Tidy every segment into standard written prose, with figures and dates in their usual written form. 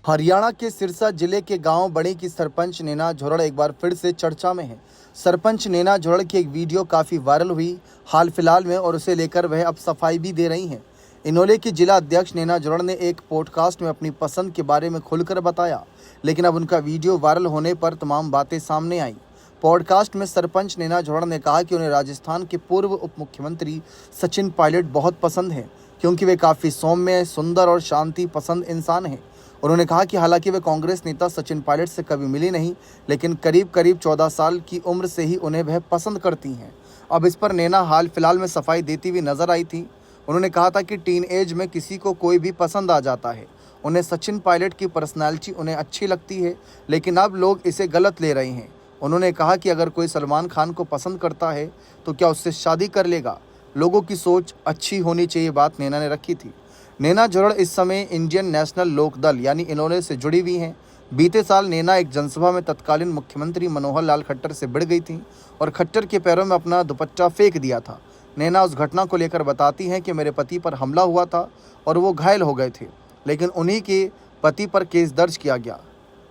हरियाणा के सिरसा जिले के गांव बड़ी की सरपंच नैना झोरड़ एक बार फिर से चर्चा में है। सरपंच नैना झोरड़ की एक वीडियो काफ़ी वायरल हुई हाल फिलहाल में और उसे लेकर वह अब सफाई भी दे रही हैं। इनोले की जिला अध्यक्ष नैना झोरड़ ने एक पॉडकास्ट में अपनी पसंद के बारे में खुलकर बताया, लेकिन अब उनका वीडियो वायरल होने पर तमाम बातें सामने आई। पॉडकास्ट में सरपंच नैना झोरड़ ने कहा कि उन्हें राजस्थान के पूर्व उप मुख्यमंत्री सचिन पायलट बहुत पसंद हैं, क्योंकि वे काफ़ी सौम्य, सुंदर और शांति पसंद इंसान हैं। उन्होंने कहा कि हालांकि वे कांग्रेस नेता सचिन पायलट से कभी मिली नहीं, लेकिन करीब 14 साल की उम्र से ही उन्हें वह पसंद करती हैं। अब इस पर नैना हाल फिलहाल में सफाई देती हुई नजर आई थी। उन्होंने कहा था कि टीन एज में किसी को कोई भी पसंद आ जाता है। उन्हें सचिन पायलट की पर्सनैलिटी उन्हें अच्छी लगती है, लेकिन अब लोग इसे गलत ले रहे हैं। उन्होंने कहा कि अगर कोई सलमान खान को पसंद करता है तो क्या उससे शादी कर लेगा। लोगों की सोच अच्छी होनी चाहिए, बात नैना ने रखी थी। नैना झोरड़ इस समय इंडियन नेशनल लोक दल यानी इनोले से जुड़ी हुई हैं। बीते साल नैना एक जनसभा में तत्कालीन मुख्यमंत्री मनोहर लाल खट्टर से भिड़ गई थी और खट्टर के पैरों में अपना दुपट्टा फेंक दिया था। नैना उस घटना को लेकर बताती हैं कि मेरे पति पर हमला हुआ था और वो घायल हो गए थे, लेकिन उन्हीं के पति पर केस दर्ज किया गया।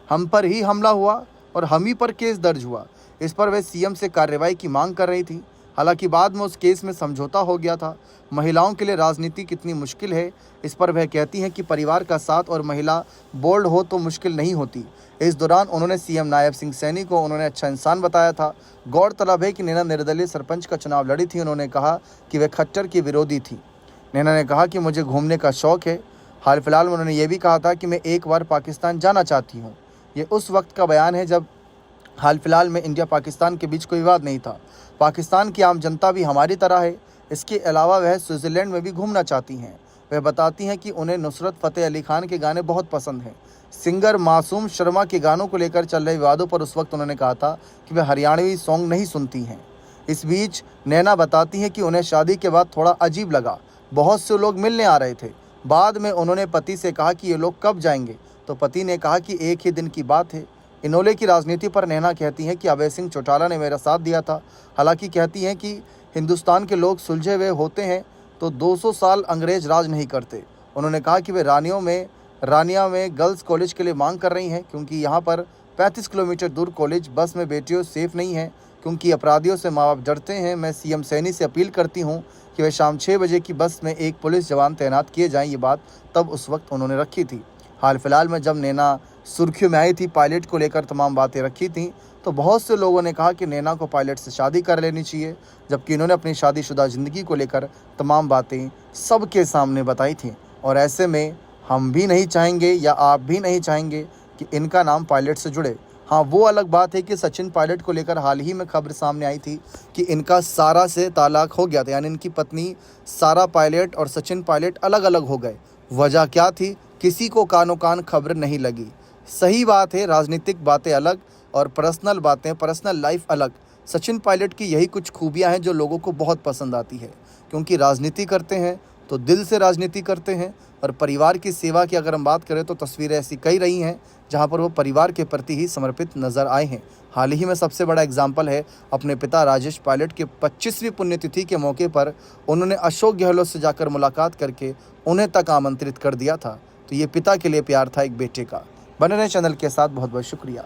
हम पर ही हमला हुआ और हम ही पर केस दर्ज हुआ। इस पर वह सीएम से कार्रवाई की मांग कर रही थी। हालांकि बाद में उस केस में समझौता हो गया था। महिलाओं के लिए राजनीति कितनी मुश्किल है, इस पर वह कहती हैं कि परिवार का साथ और महिला बोल्ड हो तो मुश्किल नहीं होती। इस दौरान उन्होंने सीएम नायब सिंह सैनी को उन्होंने अच्छा इंसान बताया था। गौरतलब है कि नैना निर्दलीय सरपंच का चुनाव लड़ी थी। उन्होंने कहा कि वह खट्टर की विरोधी थी। नैना ने कहा कि मुझे घूमने का शौक़ है। हाल फिलहाल में उन्होंने ये भी कहा था कि मैं एक बार पाकिस्तान जाना चाहती हूँ। ये उस वक्त का बयान है जब हाल फिलहाल में इंडिया पाकिस्तान के बीच कोई विवाद नहीं था। पाकिस्तान की आम जनता भी हमारी तरह है। इसके अलावा वह स्विट्ज़रलैंड में भी घूमना चाहती हैं। वह बताती हैं कि उन्हें नुसरत फ़तेह अली खान के गाने बहुत पसंद हैं। सिंगर मासूम शर्मा के गानों को लेकर चल रहे विवादों पर उस वक्त उन्होंने कहा था कि वह हरियाणवी सॉन्ग नहीं सुनती हैं। इस बीच नैना बताती हैं कि उन्हें शादी के बाद थोड़ा अजीब लगा। बहुत से लोग मिलने आ रहे थे। बाद में उन्होंने पति से कहा कि ये लोग कब जाएंगे, तो पति ने कहा कि एक ही दिन की बात है। इनोले की राजनीति पर नैना कहती हैं कि अभय सिंह चौटाला ने मेरा साथ दिया था। हालांकि कहती हैं कि हिंदुस्तान के लोग सुलझे हुए होते हैं तो 200 साल अंग्रेज राज नहीं करते। उन्होंने कहा कि वे रानिया में गर्ल्स कॉलेज के लिए मांग कर रही हैं, क्योंकि यहाँ पर 35 किलोमीटर दूर कॉलेज बस में बेटियों सेफ नहीं है, क्योंकि अपराधियों से माँ बाप डरते हैं। मैं सीएम सैनी से अपील करती हूँ कि वे शाम 6 बजे की बस में एक पुलिस जवान तैनात किए जाएँ। ये बात तब उस वक्त उन्होंने रखी थी। हाल फिलहाल में जब नैना सुर्खियों में आई थी, पायलट को लेकर तमाम बातें रखी थी, तो बहुत से लोगों ने कहा कि नैना को पायलट से शादी कर लेनी चाहिए, जबकि इन्होंने अपनी शादीशुदा ज़िंदगी को लेकर तमाम बातें सबके सामने बताई थी। और ऐसे में हम भी नहीं चाहेंगे या आप भी नहीं चाहेंगे कि इनका नाम पायलट से जुड़े। हाँ, वो अलग बात है कि सचिन पायलट को लेकर हाल ही में खबर सामने आई थी कि इनका सारा से तालाक हो गया था, यानी इनकी पत्नी सारा पायलट और सचिन पायलट अलग अलग हो गए। वजह क्या थी, किसी को कानो कान खबर नहीं लगी। सही बात है, राजनीतिक बातें अलग और पर्सनल बातें, पर्सनल लाइफ अलग। सचिन पायलट की यही कुछ खूबियां हैं जो लोगों को बहुत पसंद आती है, क्योंकि राजनीति करते हैं तो दिल से राजनीति करते हैं। और परिवार की सेवा की अगर हम बात करें तो तस्वीरें ऐसी कई रही हैं जहां पर वो परिवार के प्रति ही समर्पित नज़र आए हैं। हाल ही में सबसे बड़ा एग्जाम्पल है अपने पिता राजेश पायलट के 25वीं पुण्यतिथि के मौके पर उन्होंने अशोक गहलोत से जाकर मुलाकात करके उन्हें तक आमंत्रित कर दिया था। तो ये पिता के लिए प्यार था एक बेटे का। बने रहें चैनल के साथ। बहुत बहुत शुक्रिया।